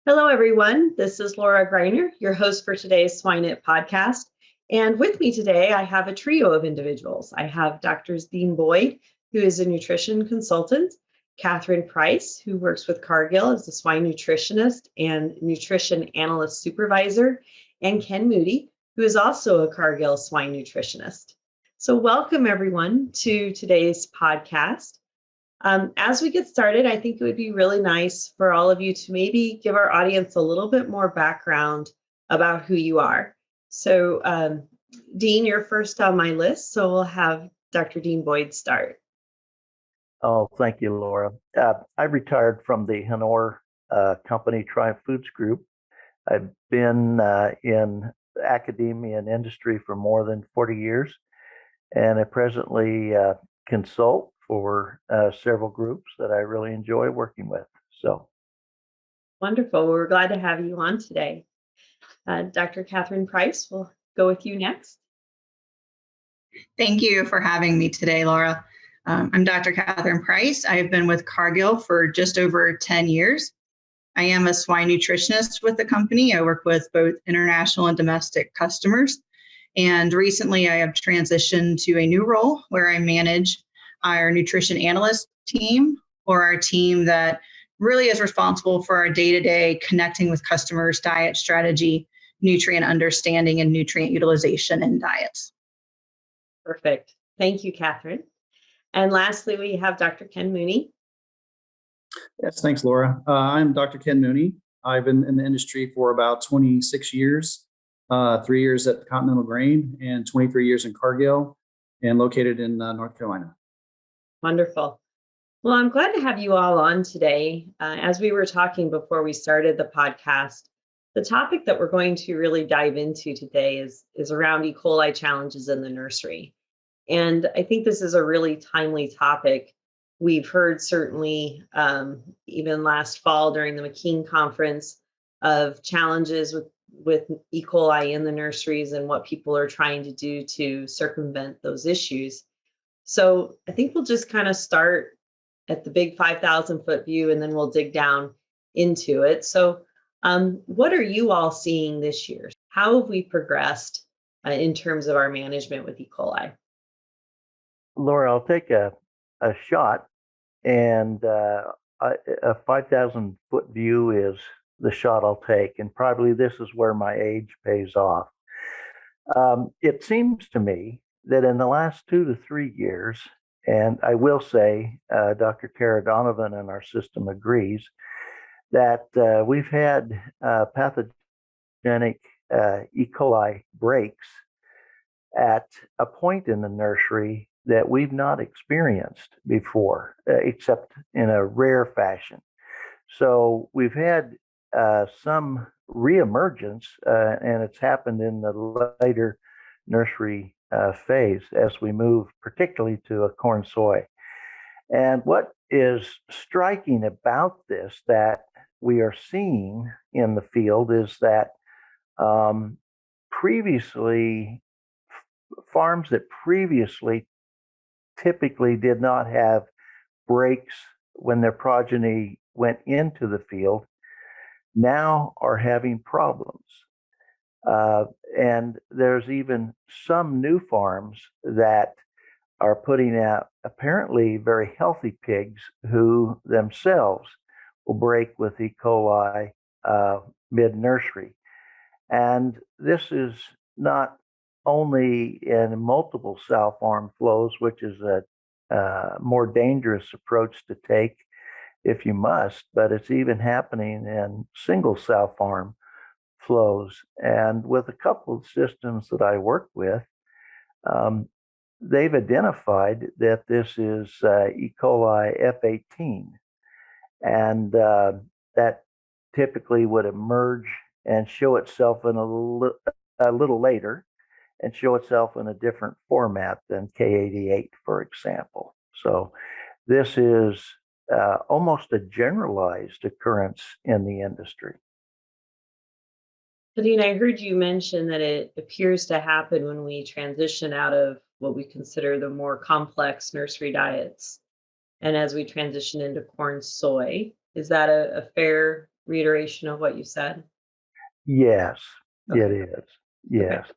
Hello, everyone. This is Laura Greiner, your host for today's 𝘯𝘬𝘦𝘦 podcast. And with me today, I have a trio of individuals. I have Drs. Dean Boyd, who is a nutrition consultant, Kathryn Price, who works with Cargill as a swine nutritionist and nutrition analyst supervisor, and Ken Mooney, who is also a Cargill swine nutritionist. So welcome, everyone, to today's podcast. As we get started, I think it would be really nice for all of you to maybe give our audience a little bit more background about who you are. So, Dean, you're first on my list, so we'll have Dr. Dean Boyd start. Oh, thank you, Laura. I retired from the 𝘗𝘪𝘨 company, Triumph Foods Group. I've been in academia and industry for more than 40 years, and I presently consult for several groups that I really enjoy working with. So wonderful. We're glad to have you on today. Dr. Kathryn Price, we'll go with you next. Thank you for having me today, Laura. I'm Dr. Kathryn Price. I have been with Cargill for just over 10 years. I am a swine nutritionist with the company. I work with both international and domestic customers. And recently I have transitioned to a new role where I manage our nutrition analyst team, or our team that really is responsible for our day-to-day connecting with customers, diet strategy, nutrient understanding, and nutrient utilization in diets. Perfect. Thank you, Kathryn. And lastly, we have Dr. Ken Mooney. Yes, thanks, Laura. I'm Dr. Ken Mooney. I've been in the industry for about 26 years, 3 years at Continental Grain and 23 years in Cargill, and located in North Carolina. Wonderful. Well, I'm glad to have you all on today. As we were talking before we started the podcast, the topic that we're going to really dive into today is around E. coli challenges in the nursery. And I think this is a really timely topic. We've heard certainly even last fall during the McKean conference of challenges with E. coli in the nurseries and what people are trying to do to circumvent those issues. So I think we'll just kind of start at the big 5,000-foot view, and then we'll dig down into it. So what are you all seeing this year? How have we progressed in terms of our management with E. coli? Laura, I'll take a shot, and a 5,000-foot view is the shot I'll take, and probably this is where my age pays off. It seems to me that in the last 2 to 3 years, and I will say Dr. 𝘮𝘪𝘳𝘵 in our system agrees, that we've had pathogenic E. coli breaks at a point in the nursery that we've not experienced before, except in a rare fashion. So we've had some reemergence, and it's happened in the later nursery phase as we move particularly to a corn soy. And what is striking about this that we are seeing in the field is that farms that previously typically did not have breaks when their progeny went into the field now are having problems. And there's even some new farms that are putting out apparently very healthy pigs who themselves will break with E. coli mid-nursery. And this is not only in multiple sow farm flows, which is a more dangerous approach to take if you must, but it's even happening in single sow farm flows. And with a couple of systems that I work with, they've identified that this is E. coli F18, and that typically would emerge and show itself in a little later, and show itself in a different format than K88, for example. So this is almost a generalized occurrence in the industry. Dean, I heard you mention that it appears to happen when we transition out of what we consider the more complex nursery diets, and as we transition into corn soy. Is that a fair reiteration of what you said? Yes, Okay. it is. Yes. Okay.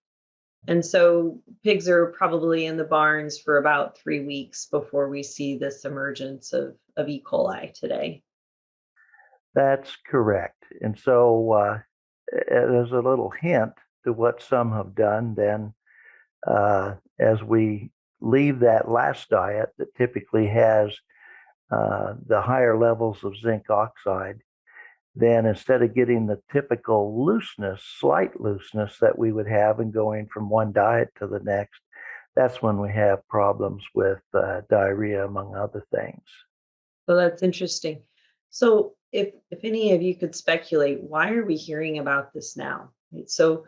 And so pigs are probably in the barns for about 3 weeks before we see this emergence of E. coli today. That's correct. And so as a little hint to what some have done, then as we leave that last diet that typically has the higher levels of zinc oxide, then instead of getting the typical looseness, slight looseness that we would have in going from one diet to the next, that's when we have problems with diarrhea, among other things. So that's interesting. So if any of you could speculate, why are we hearing about this now? Right? So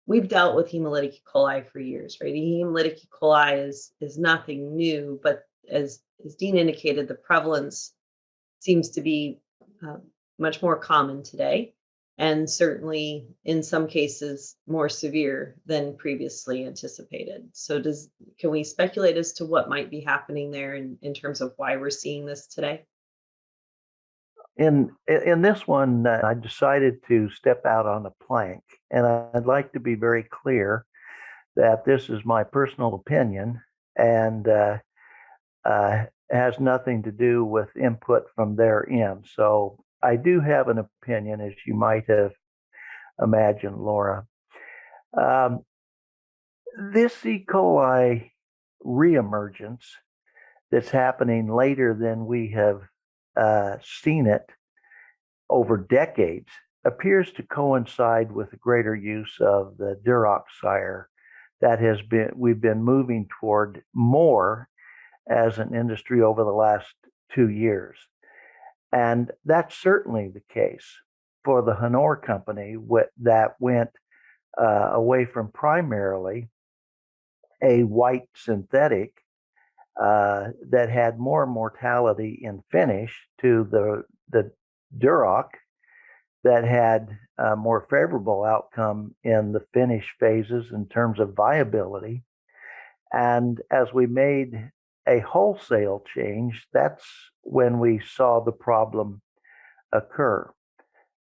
we've dealt with hemolytic E. coli for years, right? Hemolytic E. coli is nothing new, but as Dean indicated, the prevalence seems to be much more common today, and certainly in some cases more severe than previously anticipated. So can we speculate as to what might be happening there in terms of why we're seeing this today? In this one, I decided to step out on a plank, and I'd like to be very clear that this is my personal opinion and has nothing to do with input from their end. So I do have an opinion, as you might have imagined, Laura. This E. coli reemergence that's happening later than we have seen it over decades appears to coincide with the greater use of the 𝘬𝘪𝘭𝘭 that we've been moving toward more as an industry over the last 2 years. And that's certainly the case for the 𝘧𝘪𝘨 company that went away from primarily a white synthetic that had more mortality in finish to the 𝘬𝘪𝘭𝘭 that had a more favorable outcome in the finish phases in terms of viability. And as we made a wholesale change, that's when we saw the problem occur.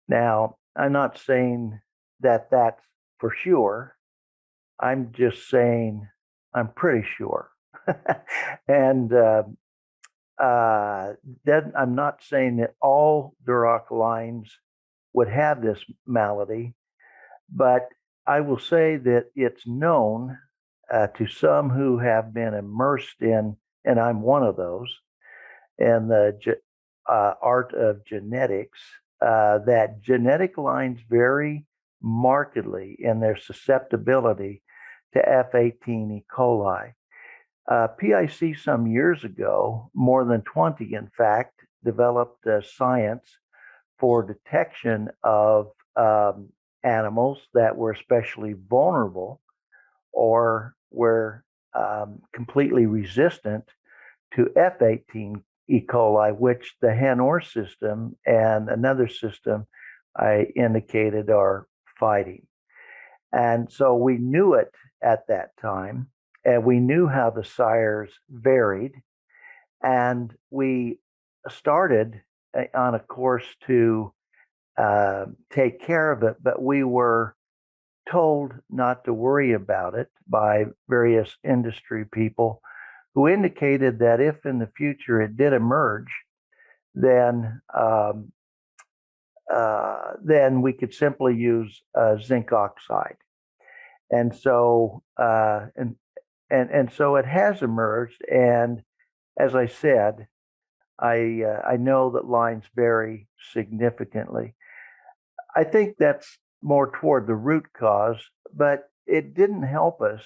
Now, I'm not saying that that's for sure. I'm just saying I'm pretty sure. And then I'm not saying that all 𝘬𝘪oc lines would have this malady, but I will say that it's known to some who have been immersed in, and I'm one of those, in the art of genetics, that genetic lines vary markedly in their susceptibility to F18 E. coli. PIC some years ago, more than 20 in fact, developed a science for detection of animals that were especially vulnerable or were completely resistant to F18 E. coli, which the 𝘮𝑛𝑦 system and another system I indicated are fighting. And so we knew it at that time, and we knew how the sires varied, and we started on a course to take care of it, but we were told not to worry about it by various industry people who indicated that if in the future it did emerge, then we could simply use zinc oxide. And so and so it has emerged. And as I said, I know that lines vary significantly. I think that's more toward the root cause, but it didn't help us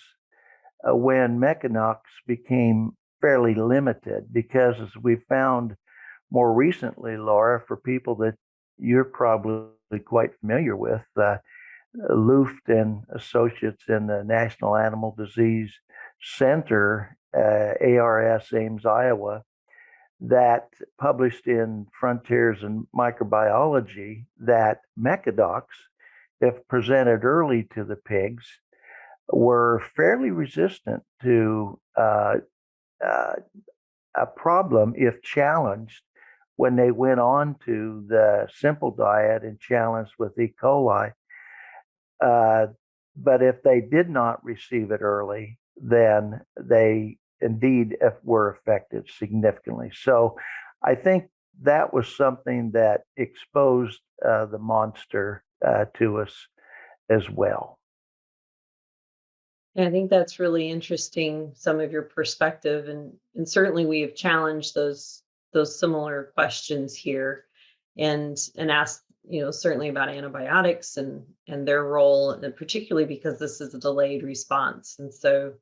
when Mechanox became fairly limited, because as we found more recently, Laura, for people that you're probably quite familiar with, Luft and Associates in the National Animal Disease Center, ARS Ames, Iowa, that published in Frontiers in Microbiology that Mecadox, if presented early to the pigs, were fairly resistant to a problem if challenged when they went on to the simple diet and challenged with E. coli. But if they did not receive it early, then they indeed were affected significantly. So I think that was something that exposed the monster to us as well. I think that's really interesting, some of your perspective, and certainly we have challenged those similar questions here, and asked, certainly about antibiotics and their role, and particularly because this is a delayed response. And so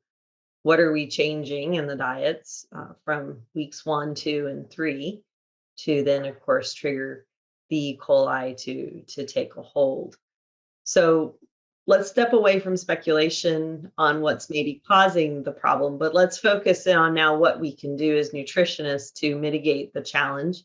what are we changing in the diets from weeks 1, 2, and 3 to then, of course, trigger the E. coli to take a hold? So let's step away from speculation on what's maybe causing the problem, but let's focus in on now what we can do as nutritionists to mitigate the challenge.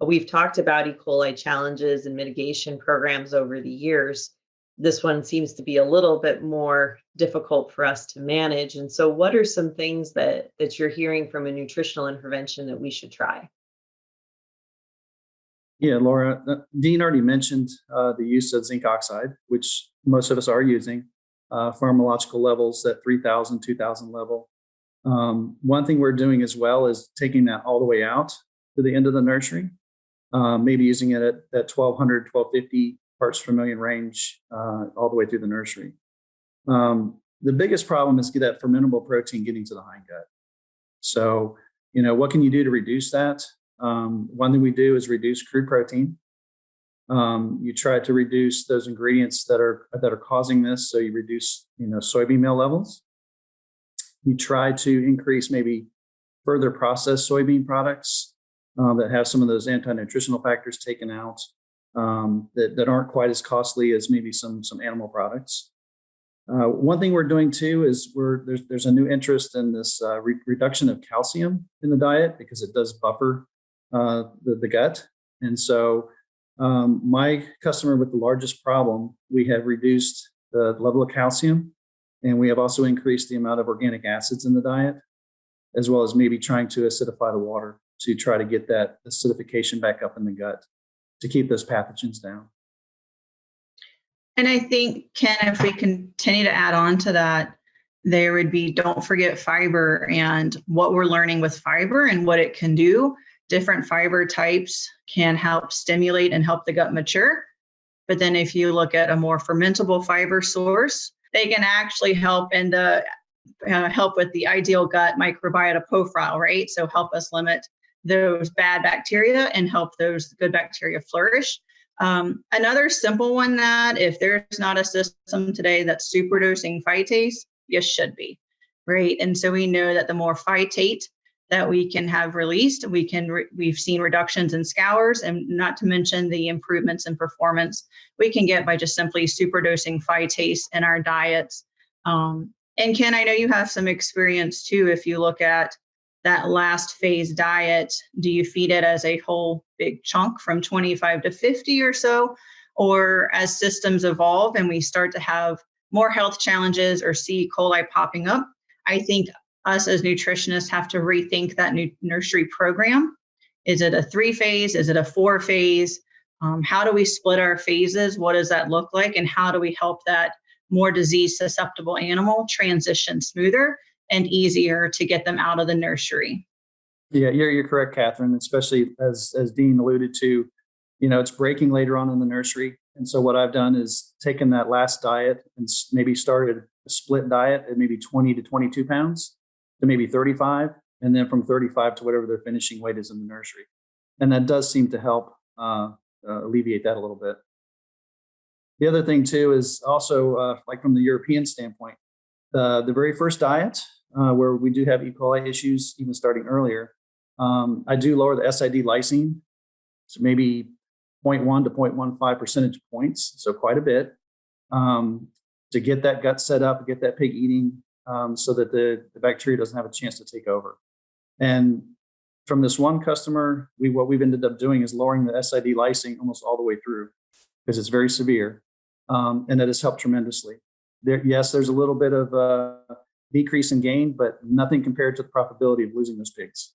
We've talked about E. coli challenges and mitigation programs over the years. This one seems to be a little bit more difficult for us to manage. And so what are some things that you're hearing from a nutritional intervention that we should try? Yeah, Laura, Dean already mentioned the use of zinc oxide, which most of us are using, pharmacological levels at 3,000, 2,000 level. One thing we're doing as well is taking that all the way out to the end of the nursery, maybe using it at that 1,200, 1,250 parts per million range all the way through the nursery. The biggest problem is that fermentable protein getting to the hindgut. So, what can you do to reduce that? One thing we do is reduce crude protein. You try to reduce those ingredients that are causing this. So you reduce, soybean meal levels. You try to increase maybe further processed soybean products that have some of those anti-nutritional factors taken out that aren't quite as costly as maybe some animal products. One thing we're doing too is there's a new interest in this reduction of calcium in the diet because it does buffer the gut. And so my customer with the largest problem, we have reduced the level of calcium, and we have also increased the amount of organic acids in the diet, as well as maybe trying to acidify the water to try to get that acidification back up in the gut to keep those pathogens down. And I think, Ken, if we continue to add on to that, there would be, don't forget fiber and what we're learning with fiber and what it can do. Different fiber types can help stimulate and help the gut mature. But then if you look at a more fermentable fiber source, they can actually help in the help with the ideal gut microbiota profile, right? So help us limit those bad bacteria and help those good bacteria flourish. Another simple one that if there's not a system today that's superdosing phytase, you should be, right? And so we know that the more phytate that we can have released, we've seen reductions in scours, and not to mention the improvements in performance we can get by just simply superdosing phytase in our diets. And Ken, I know you have some experience too. If you look at that last phase diet, do you feed it as a whole big chunk from 25 to 50 or so? Or as systems evolve and we start to have more health challenges or see E. coli popping up, I think us as nutritionists have to rethink that new nursery program. Is it a 3-phase? Is it a 4-phase? How do we split our phases? What does that look like? And how do we help that more disease susceptible animal transition smoother and easier to get them out of the nursery? Yeah, you're correct, Kathryn, especially as Dean alluded to, it's breaking later on in the nursery. And so what I've done is taken that last diet and maybe started a split diet at maybe 20 to 22 pounds to maybe 35, and then from 35 to whatever their finishing weight is in the nursery. And that does seem to help alleviate that a little bit. The other thing too is also like from the European standpoint, the very first diet where we do have E. coli issues, even starting earlier, I do lower the SID lysine, so maybe 0.1 to 0.15 percentage points, so quite a bit, to get that gut set up, get that pig eating, so that the bacteria doesn't have a chance to take over. And from this one customer, what we've ended up doing is lowering the SID lysine almost all the way through because it's very severe, and that has helped tremendously. Yes, there's a little bit of decrease in gain, but nothing compared to the profitability of losing those pigs.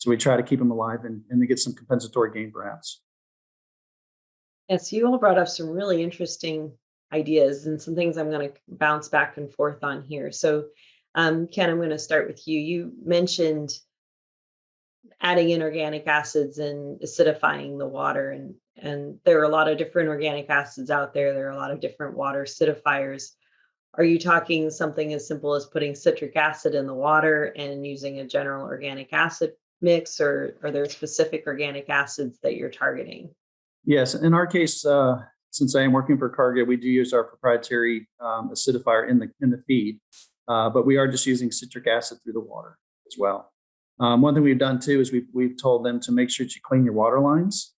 So we try to keep them alive and to get some compensatory gain, perhaps. Yes, you all brought up some really interesting ideas and some things I'm going to bounce back and forth on here. So, Ken, I'm going to start with you. You mentioned adding in organic acids and acidifying the water, and there are a lot of different organic acids out there. There are a lot of different water acidifiers. Are you talking something as simple as putting citric acid in the water and using a general organic acid mix, or are there specific organic acids that you're targeting? Yes, in our case, since I am working for 𝘗𝘮, we do use our proprietary acidifier in the feed, but we are just using citric acid through the water as well. One thing we've done too is we've told them to make sure that you clean your water lines.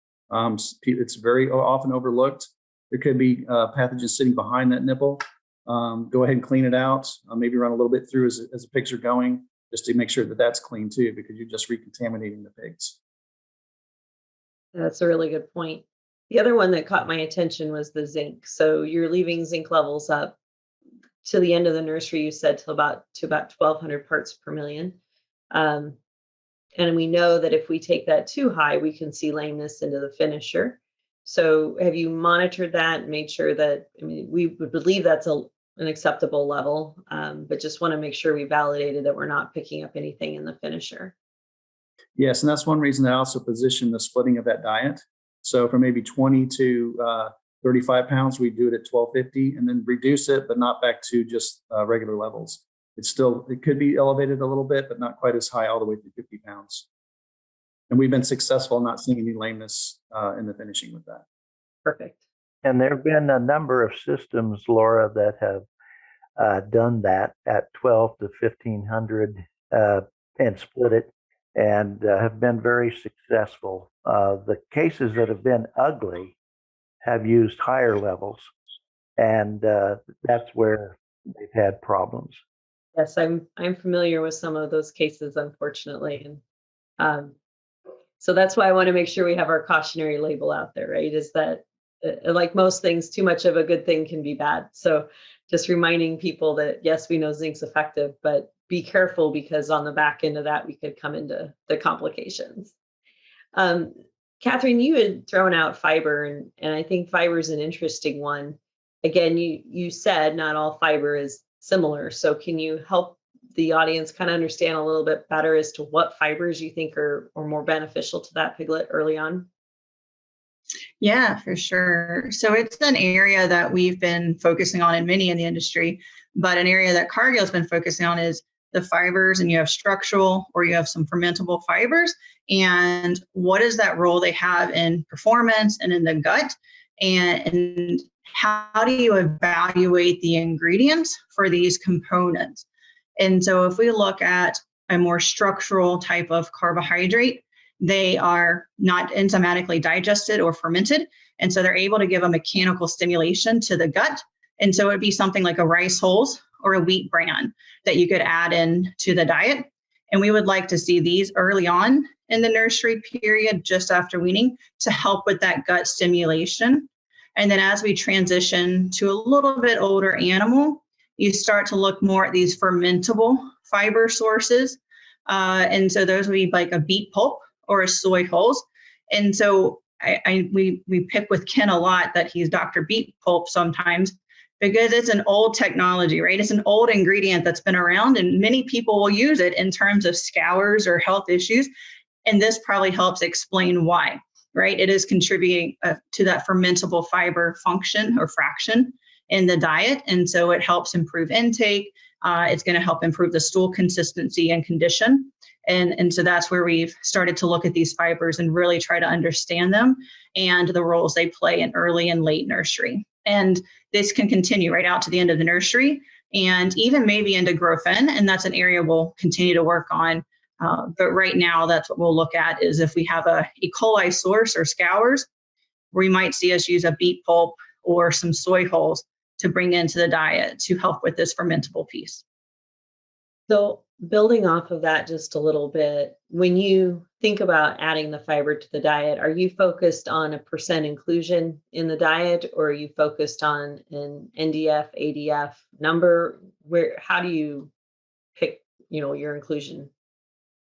It's very often overlooked. There could be pathogens sitting behind that nipple. Go ahead and clean it out. Maybe run a little bit through as the pigs are going, just to make sure that that's clean too, because you're just recontaminating the pigs. That's a really good point. The other one that caught my attention was the zinc. So you're leaving zinc levels up to the end of the nursery, you said, to about 1,200 parts per million. And we know that if we take that too high, we can see lameness into the finisher. So have you monitored that and made sure that, I mean, we would believe that's an acceptable level, but just want to make sure we validated that we're not picking up anything in the finisher. Yes, and that's one reason I also position the splitting of that diet. So for maybe 20 to 35 pounds, we do it at 1250 and then reduce it, but not back to just regular levels. It could be elevated a little bit, but not quite as high all the way to 50 pounds. And we've been successful not seeing any lameness in the finishing with that. Perfect. And there have been a number of systems, Laura, that have done that at 12 to 1500 and split it, and have been very successful. The cases that have been ugly have used higher levels, and that's where they've had problems. Yes, I'm familiar with some of those cases, unfortunately, and so that's why I want to make sure we have our cautionary label out there, right? Is that like most things, too much of a good thing can be bad. So just reminding people that yes, we know zinc's effective, but be careful, because on the back end of that, we could come into the complications. Kathryn, you had thrown out fiber, and I think fiber is an interesting one. Again, you said not all fiber is similar. So can you help the audience kind of understand a little bit better as to what fibers you think are more beneficial to that piglet early on? Yeah, for sure. So it's an area that we've been focusing on in many in the industry, but an area that 𝘗𝘮 has been focusing on is the fibers, and you have structural or you have some fermentable fibers, and what is that role they have in performance and in the gut, and how do you evaluate the ingredients for these components? And so if we look at a more structural type of carbohydrate, they are not enzymatically digested or fermented. And so they're able to give a mechanical stimulation to the gut. And so it'd be something like a rice hulls or a wheat bran that you could add in to the diet. And we would like to see these early on in the nursery period, just after weaning, to help with that gut stimulation. And then as we transition to a little bit older animal, you start to look more at these fermentable fiber sources. And so those would be like a beet pulp or a soy hulls. And so we pick with Ken a lot that he's Dr. Beet Pulp sometimes, because it's an old technology, right? It's an old ingredient that's been around, and many people will use it in terms of scours or health issues. And this probably helps explain why, right? It is contributing to that fermentable fiber function or fraction in the diet. And so it helps improve intake. It's going to help improve the stool consistency and condition. And so that's where we've started to look at these fibers and really try to understand them and the roles they play in early and late nursery. And this can continue right out to the end of the nursery and even maybe into growth in. And that's an area we'll continue to work on. But right now, that's what we'll look at, is if we have a E.coli source or scours, we might see us use a beet pulp or some soy hulls to bring into the diet to help with this fermentable piece. So building off of that just a little bit, when you think about adding the fiber to the diet, are you focused on a percent inclusion in the diet, or are you focused on an NDF, ADF number? How do you pick, your inclusion?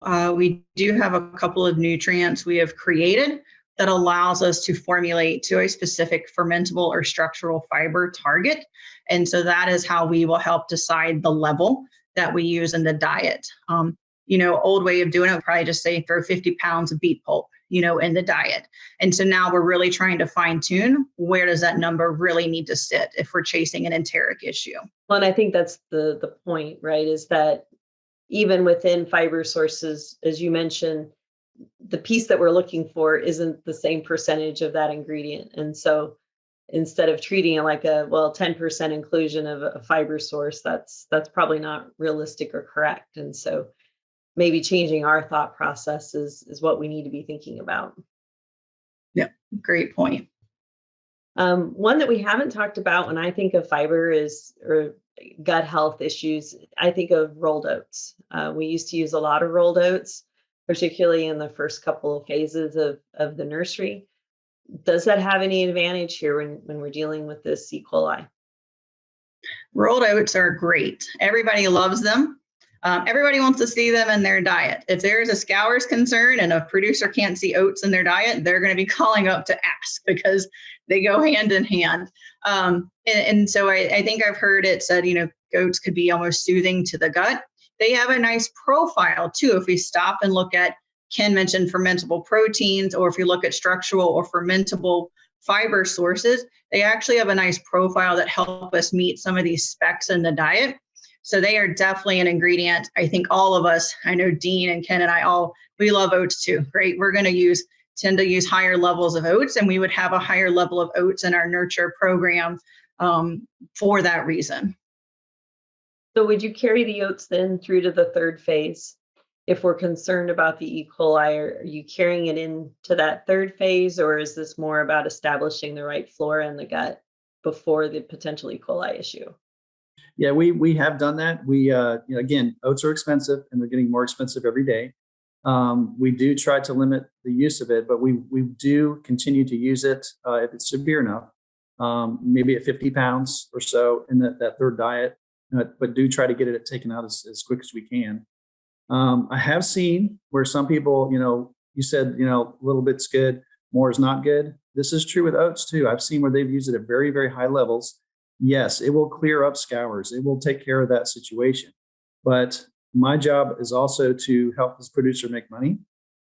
We do have a couple of nutrients we have created that allows us to formulate to a specific fermentable or structural fiber target. And so that is how we will help decide the level that we use in the diet. Old way of doing it would probably just say throw 50 pounds of beet pulp, in the diet. And so now we're really trying to fine tune where does that number really need to sit if we're chasing an enteric issue. Well, and I think that's the point, right? Is that even within fiber sources, as you mentioned, the piece that we're looking for isn't the same percentage of that ingredient. And so instead of treating it like 10% inclusion of a fiber source, that's probably not realistic or correct. And so maybe changing our thought process is what we need to be thinking about. Yeah, great point. One that we haven't talked about when I think of fiber or gut health issues, I think of rolled oats. We used to use a lot of rolled oats, particularly in the first couple of phases of the nursery. Does that have any advantage here when we're dealing with this E. coli? Rolled oats are great. Everybody loves them. Everybody wants to see them in their diet. If there's a Scours concern and a producer can't see oats in their diet, they're going to be calling up to ask because they go hand in hand. And so I think I've heard it said, oats could be almost soothing to the gut. They have a nice profile too. If we stop and look at, Ken mentioned fermentable proteins, or if you look at structural or fermentable fiber sources, they actually have a nice profile that help us meet some of these specs in the diet. So they are definitely an ingredient. I think all of us, I know Dean and Ken and we love oats too, right? We're going to tend to use higher levels of oats, and we would have a higher level of oats in our nurture program for that reason. So would you carry the oats then through to the third phase? If we're concerned about the E. coli, are you carrying it into that third phase, or is this more about establishing the right flora in the gut before the potential E. coli issue? Yeah, we have done that. We again, oats are expensive and they're getting more expensive every day. We do try to limit the use of it, but we do continue to use it if it's severe enough, maybe at 50 pounds or so in that third diet, but do try to get it taken out as quick as we can. I have seen where some people, you said, a little bit's good, more is not good. This is true with oats too. I've seen where they've used it at very, very high levels. Yes, it will clear up scours. It will take care of that situation. But my job is also to help this producer make money.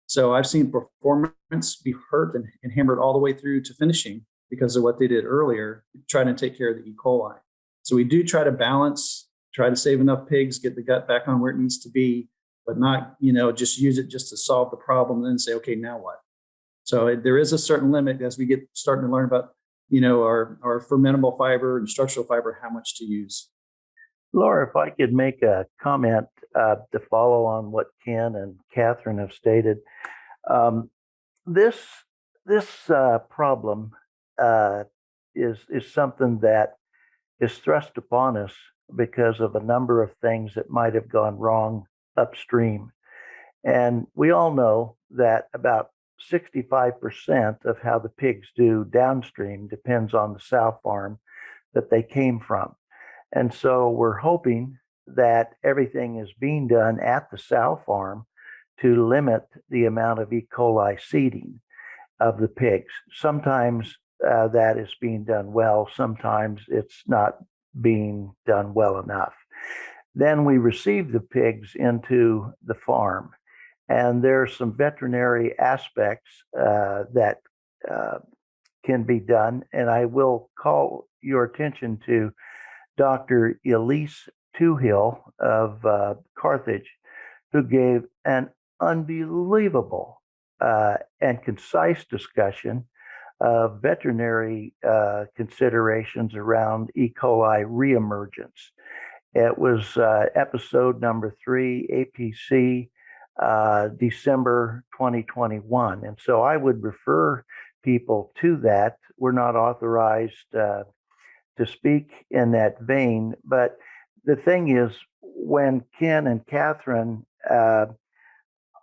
So I've seen performance be hurt and hammered all the way through to finishing because of what they did earlier, trying to take care of the E. coli. So we do try to balance, try to save enough pigs, get the gut back on where it needs to be, but not, just use it just to solve the problem and then say, okay, now what? So there is a certain limit as we get starting to learn about, our fermentable fiber and structural fiber, how much to use. Laura, if I could make a comment to follow on what Ken and Kathryn have stated. This problem is something that is thrust upon us because of a number of things that might have gone wrong upstream. And we all know that about 65% of how the pigs do downstream depends on the sow farm that they came from. And so we're hoping that everything is being done at the sow farm to limit the amount of E. coli seeding of the pigs. Sometimes that is being done well, sometimes it's not being done well enough. Then we receive the pigs into the farm, and there's some veterinary aspects that can be done. And I will call your attention to Dr. 𝘱𝘱𝘕 of Carthage, who gave an unbelievable and concise discussion of veterinary considerations around E. coli reemergence. It was episode number 3, APC, December 2021. And so I would refer people to that. We're not authorized to speak in that vein. But the thing is, when Ken and Kathryn,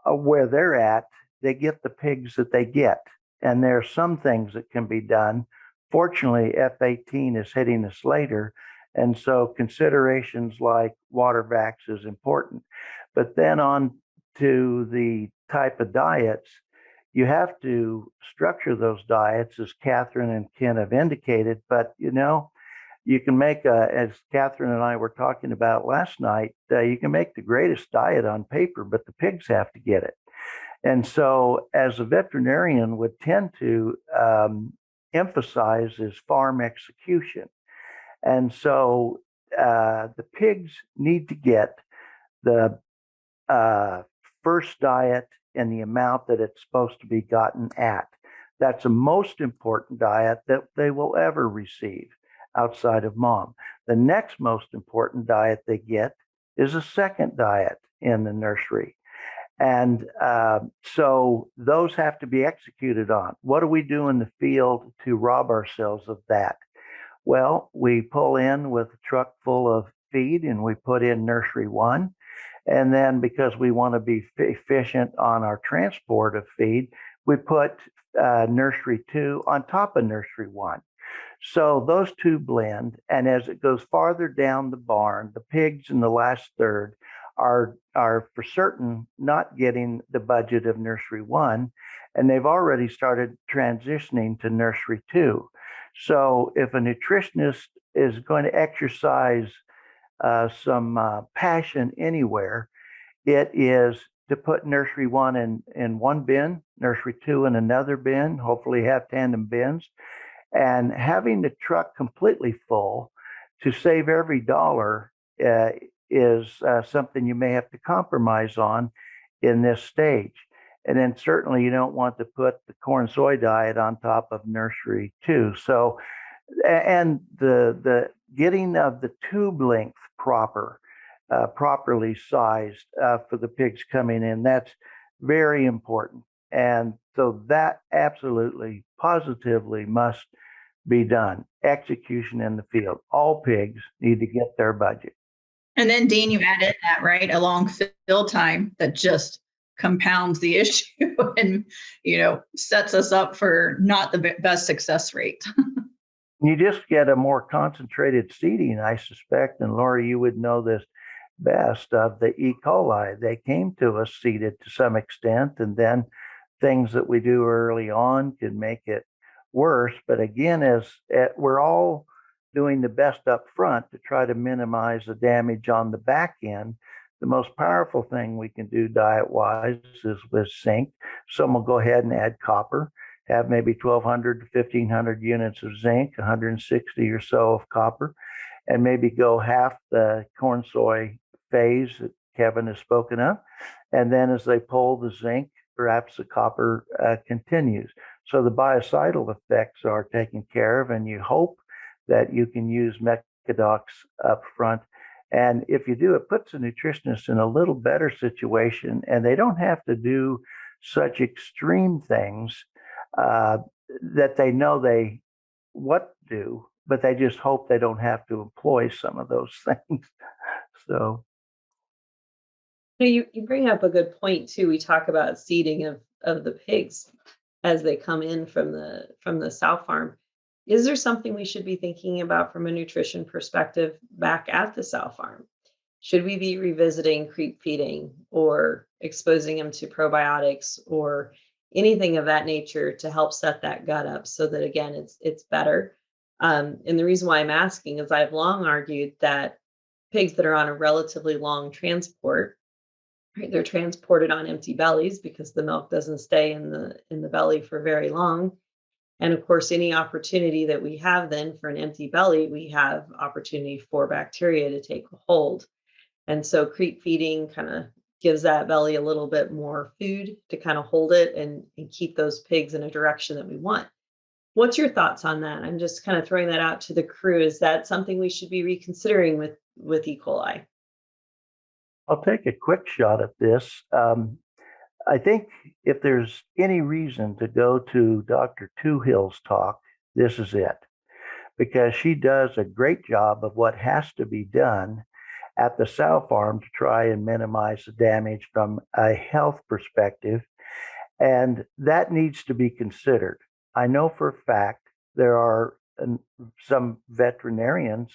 where they're at, they get the pigs that they get. And there are some things that can be done. Fortunately, F18 is hitting us later. And so considerations like water vacs is important. But then on to the type of diets, you have to structure those diets as Kathryn and Ken have indicated. But, you can make, as Kathryn and I were talking about last night, you can make the greatest diet on paper, but the pigs have to get it. And so as a veterinarian would tend to emphasize is farm execution. And so the pigs need to get the first diet in the amount that it's supposed to be gotten at. That's the most important diet that they will ever receive outside of mom. The next most important diet they get is a second diet in the nursery. And so those have to be executed on. What do we do in the field to rob ourselves of that? Well, we pull in with a truck full of feed and we put in nursery 1. And then because we want to be efficient on our transport of feed, we put nursery 2 on top of nursery 1. So those two blend. And as it goes farther down the barn, the pigs in the last third are for certain not getting the budget of nursery 1. And they've already started transitioning to nursery 2. So if a nutritionist is going to exercise some passion anywhere, it is to put nursery 1 in one bin, nursery 2 in another bin, hopefully have tandem bins, and having the truck completely full to save every dollar is something you may have to compromise on in this stage. And then certainly you don't want to put the corn soy diet on top of nursery 2. So, and the getting of the tube length properly sized for the pigs coming in, that's very important. And so that absolutely, positively must be done. Execution in the field. All pigs need to get their budget. And then, Dean, you added that, right? A long fill time that just compounds the issue and, sets us up for not the best success rate. You just get a more concentrated seeding, I suspect. And Laura, you would know this best, of the E. coli. They came to us seeded to some extent, and then things that we do early on could make it worse. But again, we're all doing the best up front to try to minimize the damage on the back end. The most powerful thing we can do diet-wise is with zinc. Some will go ahead and add copper, have maybe 1,200 to 1,500 units of zinc, 160 or so of copper, and maybe go half the corn soy phase that Kevin has spoken of. And then as they pull the zinc, perhaps the copper continues. So the biocidal effects are taken care of, and you hope that you can use Mecadox up front. And if you do, it puts the nutritionist in a little better situation, and they don't have to do such extreme things that they know what to do, but they just hope they don't have to employ some of those things. So. You bring up a good point too. We talk about seeding of the pigs as they come in from the sow farm. Is there something we should be thinking about from a nutrition perspective back at the sow farm? Should we be revisiting creep feeding or exposing them to probiotics or anything of that nature to help set that gut up so that, again, it's better? And the reason why I'm asking is I've long argued that pigs that are on a relatively long transport, right, they're transported on empty bellies because the milk doesn't stay in the belly for very long. And of course, any opportunity that we have then for an empty belly, we have opportunity for bacteria to take hold. And so creep feeding kind of gives that belly a little bit more food to kind of hold it and keep those pigs in a direction that we want. What's your thoughts on that? I'm just kind of throwing that out to the crew. Is that something we should be reconsidering with E. coli? I'll take a quick shot at this. I think if there's any reason to go to Dr. Tughill's talk, this is it, because she does a great job of what has to be done at the sow farm to try and minimize the damage from a health perspective. And that needs to be considered. I know for a fact there are some veterinarians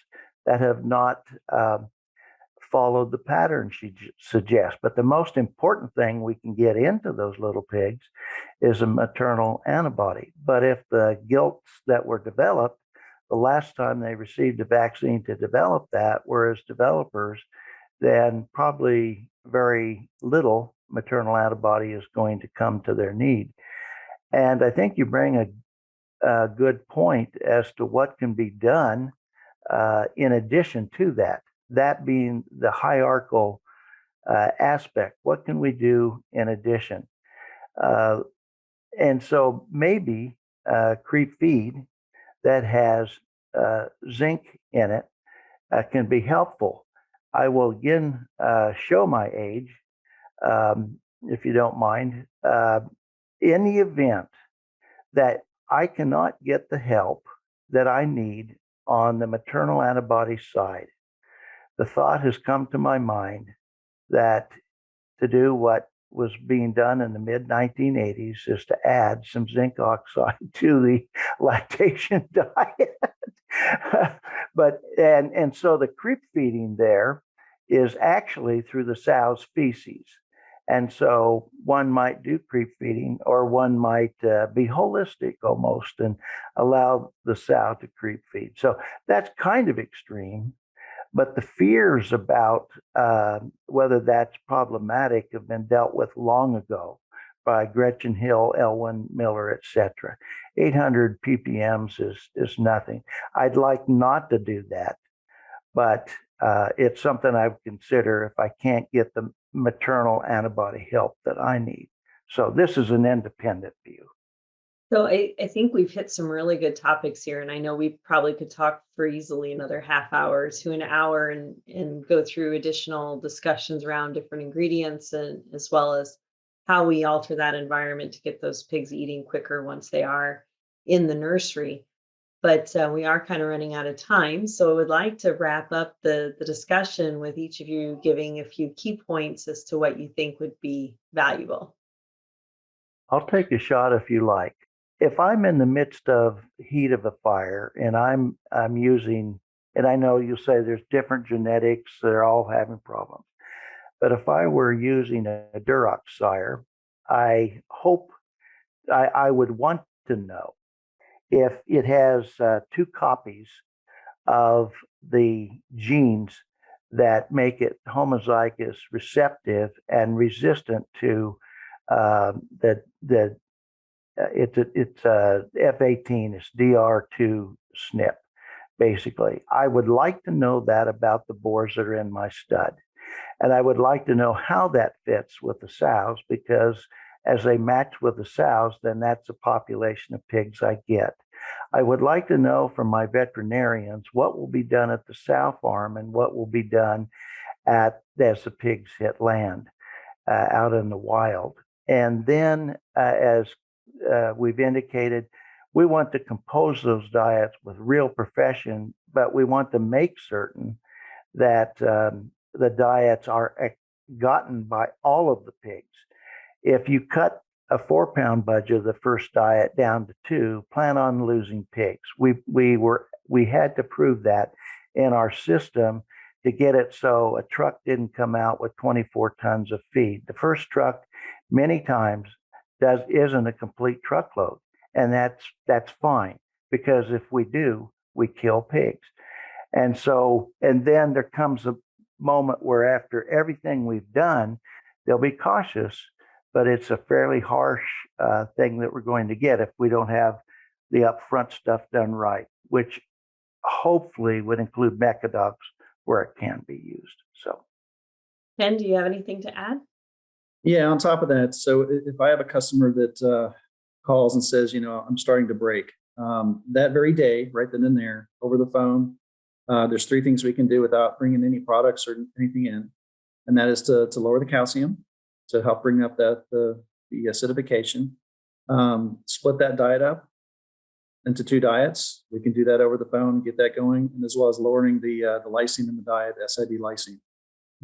that have not followed the pattern she suggests. But the most important thing we can get into those little pigs is a maternal antibody. But if the gilts that were developed, the last time they received a vaccine to develop that were as developers, then probably very little maternal antibody is going to come to their need. And I think you bring a good point as to what can be done in addition to that. That being the hierarchical aspect. What can we do in addition? And so maybe creep feed that has zinc in it can be helpful. I will again show my age, if you don't mind. In the event that I cannot get the help that I need on the maternal antibody side, the thought has come to my mind that to do what was being done in the mid-1980s is to add some zinc oxide to the lactation diet. And so the creep feeding there is actually through the sow's feces. And so one might do creep feeding, or one might be holistic almost and allow the sow to creep feed. So that's kind of extreme. But the fears about whether that's problematic have been dealt with long ago by Gretchen Hill, Elwin Miller, etc. 800 ppms is nothing. I'd like not to do that, but it's something I would consider if I can't get the maternal antibody help that I need. So this is an independent view. So I think we've hit some really good topics here, and I know we probably could talk for easily another half hour to an hour and go through additional discussions around different ingredients, and as well as how we alter that environment to get those pigs eating quicker once they are in the nursery. But we are kind of running out of time, so I would like to wrap up the discussion with each of you giving a few key points as to what you think would be valuable. I'll take a shot if you like. If I'm in the midst of heat of a fire and I'm using, and I know you'll say there's different genetics, they're all having problems. But if I were using a Duroc sire, I hope I would want to know if it has 2 copies of the genes that make it homozygous receptive and resistant to it's F18, it's DR2 SNP, basically. I would like to know that about the boars that are in my stud. And I would like to know how that fits with the sows, because as they match with the sows, then that's the population of pigs I get. I would like to know from my veterinarians what will be done at the sow farm and what will be done as the pigs hit land out in the wild. And then, as we've indicated, we want to compose those diets with real profession, but we want to make certain that the diets are gotten by all of the pigs. If you cut a 4-pound budget of the first diet down to 2, plan on losing pigs. We had to prove that in our system to get it so a truck didn't come out with 24 tons of feed. The first truck many times isn't a complete truckload, and that's fine, because if we do, we kill pigs. And then there comes a moment where after everything we've done, they'll be cautious, but it's a fairly harsh thing that we're going to get if we don't have the upfront stuff done right, which hopefully would include mechadogs where it can be used. So, Ken, do you have anything to add? Yeah, on top of that, so if I have a customer that calls and says, I'm starting to break, that very day, right then and there, over the phone, there's 3 things we can do without bringing any products or anything in, and that is to lower the calcium, to help bring up the acidification, split that diet up into 2 diets. We can do that over the phone, get that going, and as well as lowering the lysine in the diet, SID lysine.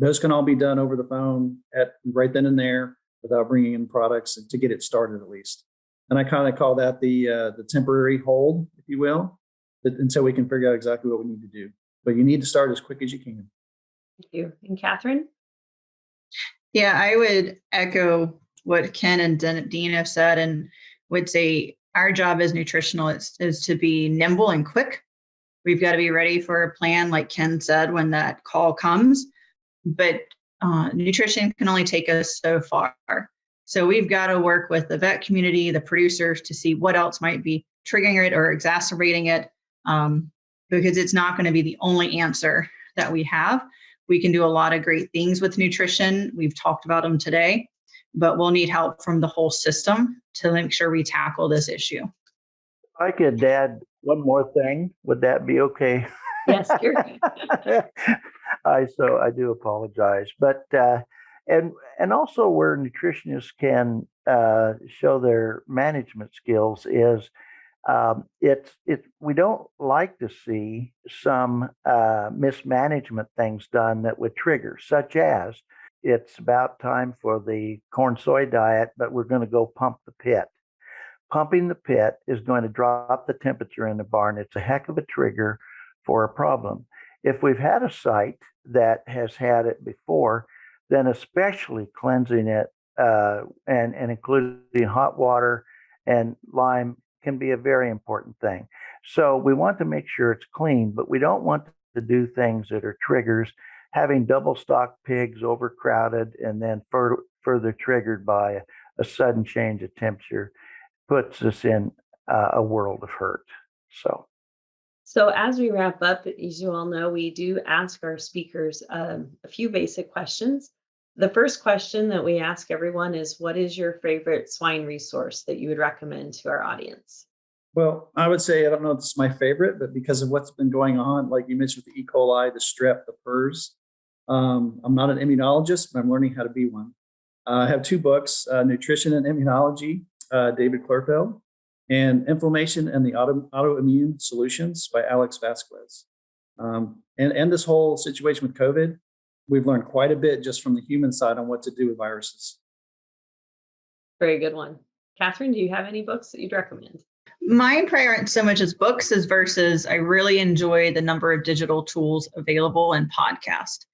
Those can all be done over the phone at right then and there without bringing in products, to get it started at least. And I kind of call that the temporary hold, if you will, until we can figure out exactly what we need to do. But you need to start as quick as you can. Thank you. And Kathryn? Yeah, I would echo what Ken and Dean have said, and would say our job as nutritionalists is to be nimble and quick. We've got to be ready for a plan, like Ken said, when that call comes. But nutrition can only take us so far. So we've got to work with the vet community, the producers, to see what else might be triggering it or exacerbating it, because it's not going to be the only answer that we have. We can do a lot of great things with nutrition. We've talked about them today, but we'll need help from the whole system to make sure we tackle this issue. I could add one more thing. Would that be okay? Yes, you're I do apologize, but and also where nutritionists can show their management skills is we don't like to see some mismanagement things done that would trigger, such as it's about time for the corn soy diet, but we're going to go pump the pit. Pumping the pit is going to drop the temperature in the barn. It's a heck of a trigger for a problem. If we've had a site that has had it before, then especially cleansing it and including hot water and lime can be a very important thing. So we want to make sure it's clean, but we don't want to do things that are triggers. Having double stock pigs overcrowded and then further triggered by a sudden change of temperature puts us in a world of hurt. So as we wrap up, as you all know, we do ask our speakers a few basic questions. The first question that we ask everyone is, what is your favorite swine resource that you would recommend to our audience? Well, I would say, I don't know if this is my favorite, but because of what's been going on, like you mentioned with the E.coli, the strep, the PRRS, I'm not an immunologist, but I'm learning how to be one. I have two books, Nutrition and Immunology, 𝘮𝘪𝘭𝘮, and Inflammation and the Autoimmune Solutions by Alex Vasquez. And this whole situation with COVID, we've learned quite a bit just from the human side on what to do with viruses. Very good one. Kathryn, do you have any books that you'd recommend? Mine probably aren't so much as books as versus I really enjoy the number of digital tools available and podcast.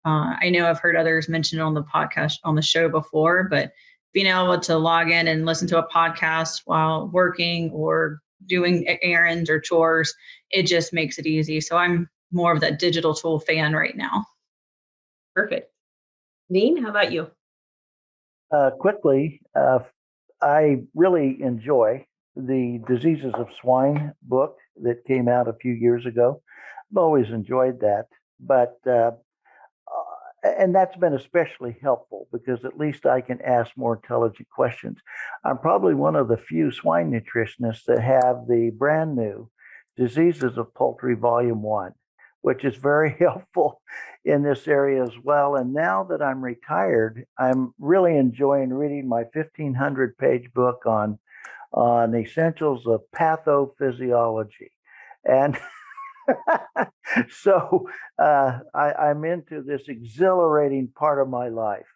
I know I've heard others mention it on the podcast, on the show before, but being able to log in and listen to a podcast while working or doing errands or chores, it just makes it easy. So I'm more of that digital tool fan right now. Perfect. Dean, how about you? Quickly, I really enjoy the Diseases of Swine book that came out a few years ago. I've always enjoyed that, but and that's been especially helpful because at least I can ask more intelligent questions. I'm probably one of the few swine nutritionists that have the brand new Diseases of Poultry Volume 1, which is very helpful in this area as well. And now that I'm retired, I'm really enjoying reading my 1,500-page book on essentials of pathophysiology. And so I'm into this exhilarating part of my life.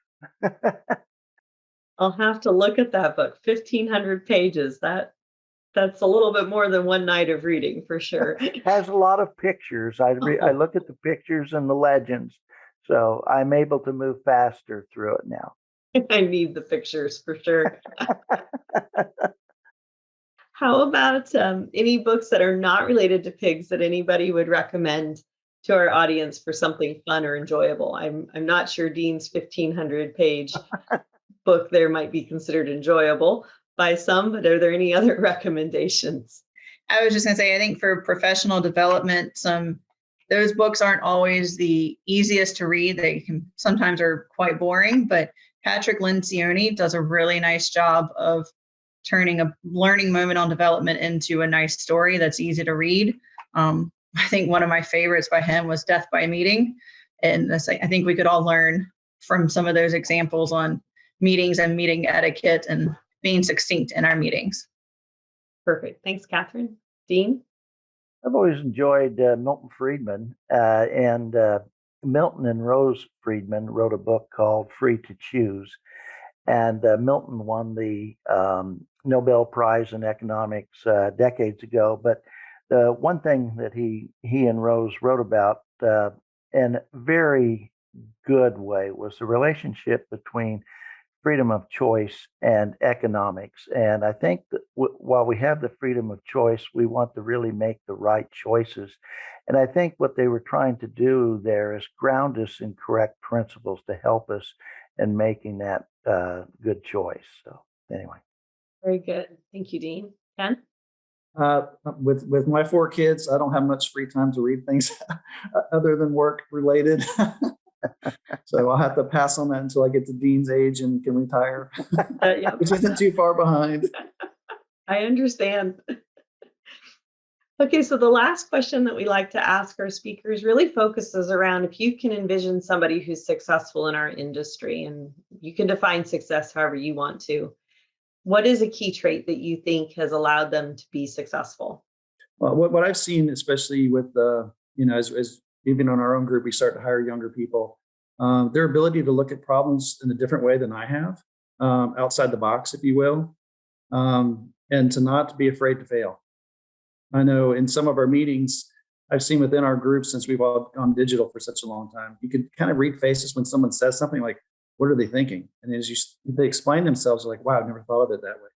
I'll have to look at that book. 1,500 pages. That's a little bit more than one night of reading for sure. It has a lot of pictures. I look at the pictures and the legends, so I'm able to move faster through it now. I need the pictures for sure. How about any books that are not related to pigs that anybody would recommend to our audience for something fun or enjoyable? I'm not sure Dean's 1,500-page book there might be considered enjoyable by some, but are there any other recommendations? I was just going to say, I think for professional development, those books aren't always the easiest to read. They can sometimes are quite boring, but Patrick Lencioni does a really nice job of turning a learning moment on development into a nice story that's easy to read. I think one of my favorites by him was Death by Meeting. And I think we could all learn from some of those examples on meetings and meeting etiquette and being succinct in our meetings. Perfect. Thanks, Kathryn. Dean? I've always enjoyed Milton Friedman, and Milton and Rose Friedman wrote a book called Free to Choose. And Milton won the Nobel Prize in Economics decades ago. But the one thing that he and Rose wrote about, and very good way was the relationship between freedom of choice and economics. And I think that while we have the freedom of choice, we want to really make the right choices. And I think what they were trying to do there is ground us in correct principles to help us in making that good choice. So anyway. Very good. Thank you, Dean. Ken? With my 4 kids, I don't have much free time to read things other than work related. So I'll have to pass on that until I get to Dean's age and can retire, which isn't too far behind. I understand. Okay, so the last question that we like to ask our speakers really focuses around if you can envision somebody who's successful in our industry, and you can define success however you want to. What is a key trait that you think has allowed them to be successful? Well, what I've seen, especially with as even on our own group, we start to hire younger people, their ability to look at problems in a different way than I have, outside the box, if you will, and to not be afraid to fail. I know in some of our meetings, I've seen within our group, since we've all gone digital for such a long time, you can kind of read faces when someone says something like, what are they thinking? And as they explain themselves, they're like, wow, I've never thought of it that way.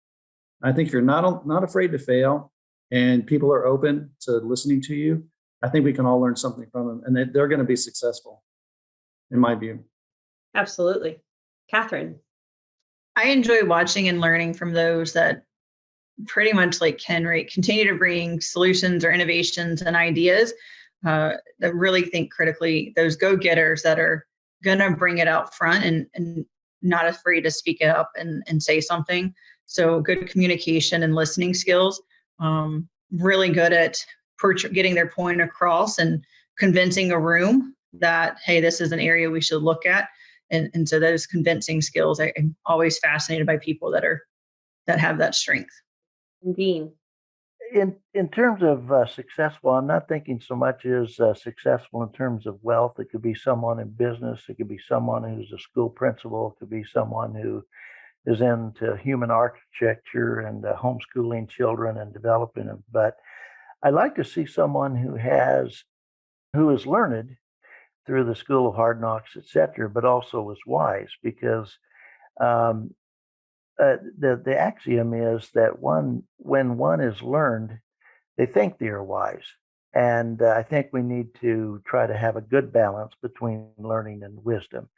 I think if you're not afraid to fail and people are open to listening to you, I think we can all learn something from them, and they're going to be successful, in my view. Absolutely. Kathryn? I enjoy watching and learning from those that pretty much like continue to bring solutions or innovations and ideas that really think critically, those go-getters that are going to bring it out front and not afraid to speak it up and say something. So good communication and listening skills, really good at getting their point across and convincing a room that, hey, this is an area we should look at. And so those convincing skills, I'm always fascinated by people that have that strength. Dean? In terms of successful, I'm not thinking so much as successful in terms of wealth. It could be someone in business. It could be someone who's a school principal. It could be someone who is into human architecture and homeschooling children and developing them. But I like to see someone who is learned through the school of hard knocks, etc., but also is wise, because the axiom is that when one is learned, they think they are wise. And I think we need to try to have a good balance between learning and wisdom,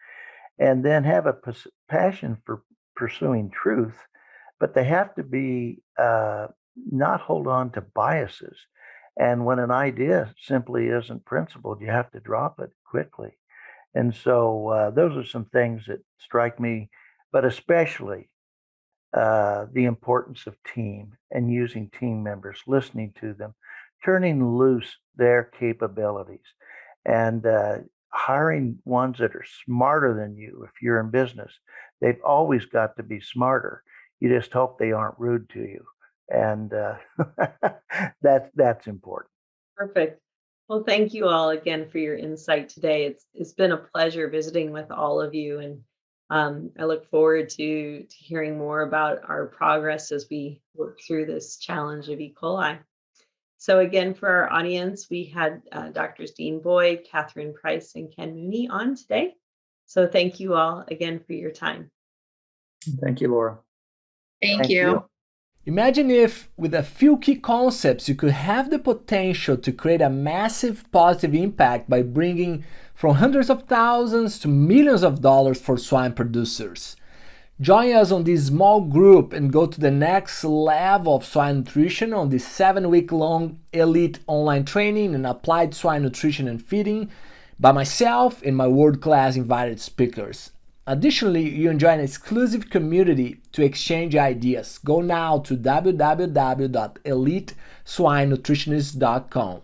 and then have a passion for pursuing truth, but they have to be not hold on to biases. And when an idea simply isn't principled, you have to drop it quickly. And so those are some things that strike me, but especially the importance of team and using team members, listening to them, turning loose their capabilities, and hiring ones that are smarter than you. If you're in business, they've always got to be smarter. You just hope they aren't rude to you. And that's important. Perfect. Well, thank you all again for your insight today. It's been a pleasure visiting with all of you, and I look forward to hearing more about our progress as we work through this challenge of E. coli. So again, for our audience, we had Drs. Dean Boyd, Kathryn Price, and Ken Mooney on today. So thank you all again for your time. Thank you, Laura. Thank you. Imagine if, with a few key concepts, you could have the potential to create a massive positive impact by bringing from hundreds of thousands to millions of dollars for swine producers. Join us on this small group and go to the next level of swine nutrition on this 7-week-long elite online training in applied swine nutrition and feeding by myself and my world-class invited speakers. Additionally, you enjoy an exclusive community to exchange ideas. Go now to www.eliteswinenutritionist.com.